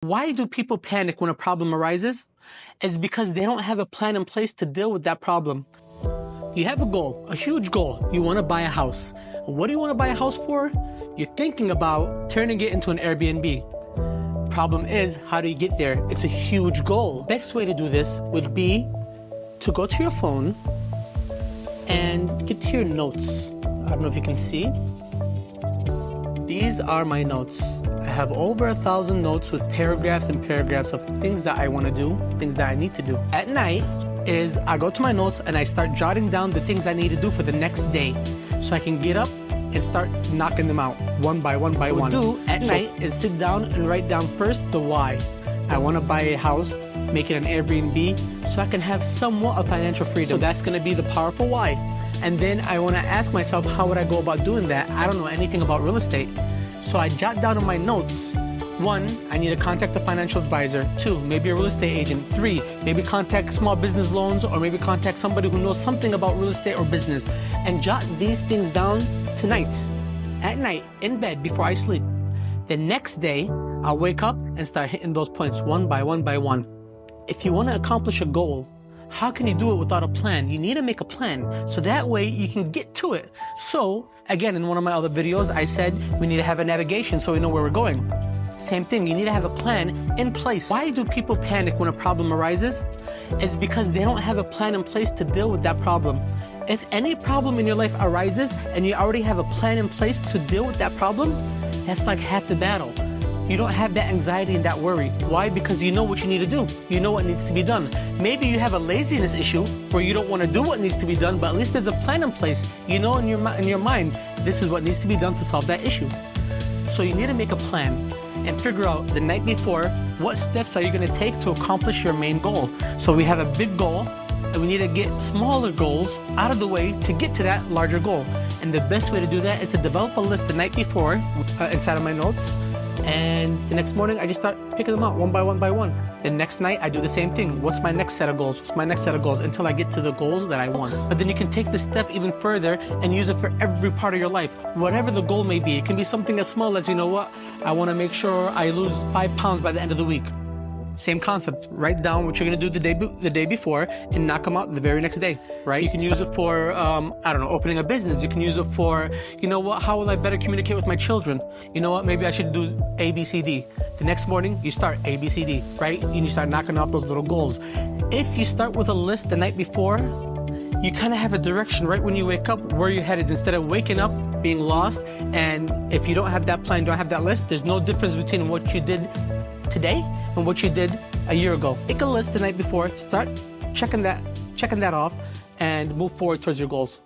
Why do people panic when a problem arises? It's because they don't have a plan in place to deal with that problem. You have a goal, a huge goal. You want to buy a house. What do you want to buy a house for? You're thinking about turning it into an Airbnb. Problem is, how do you get there? It's a huge goal. Best way to do this would be to go to your phone and get to your notes. I don't know if you can see. These are my notes. I have over 1,000 notes with paragraphs and paragraphs of things that I want to do, things that I need to do. At night I go to my notes and I start jotting down the things I need to do for the next day so I can get up and start knocking them out one by one by one. What I'll do at night is sit down and write down first the why. I want to buy a house, make it an Airbnb so I can have somewhat of financial freedom. So that's going to be the powerful why. And then I want to ask myself, how would I go about doing that? I don't know anything about real estate. So I jot down in my notes, 1, I need to contact a financial advisor. 2, maybe a real estate agent. 3, maybe contact small business loans, or maybe contact somebody who knows something about real estate or business. And jot these things down tonight, at night, in bed before I sleep. The next day, I'll wake up and start hitting those points one by one by one. If you want to accomplish a goal, how can you do it without a plan? You need to make a plan, so that way you can get to it. So, again, in one of my other videos, I said we need to have a navigation so we know where we're going. Same thing, you need to have a plan in place. Why do people panic when a problem arises? It's because they don't have a plan in place to deal with that problem. If any problem in your life arises and you already have a plan in place to deal with that problem, that's like half the battle. You don't have that anxiety and that worry. Why? Because you know what you need to do. You know what needs to be done. Maybe you have a laziness issue where you don't want to do what needs to be done, but at least there's a plan in place. You know in your mind, this is what needs to be done to solve that issue. So you need to make a plan and figure out the night before what steps are you going to take to accomplish your main goal. So we have a big goal and we need to get smaller goals out of the way to get to that larger goal. And the best way to do that is to develop a list the night before inside of my notes. And the next morning, I just start picking them out one by one by one. The next night, I do the same thing. What's my next set of goals? What's my next set of goals? Until I get to the goals that I want. But then you can take the step even further and use it for every part of your life. Whatever the goal may be. It can be something as small as, you know what? I want to make sure I lose 5 pounds by the end of the week. Same concept. Write down what you're going to do the day before and knock them out the very next day, right? You can use it for, I don't know, opening a business. You can use it for, you know what, how will I better communicate with my children? You know what, maybe I should do A, B, C, D. The next morning, you start A, B, C, D, right? And you start knocking off those little goals. If you start with a list the night before, you kind of have a direction right when you wake up where you're headed instead of waking up being lost. And if you don't have that plan, don't have that list, there's no difference between what you did today and what you did a year ago. Make a list the night before, start checking that off, and move forward towards your goals.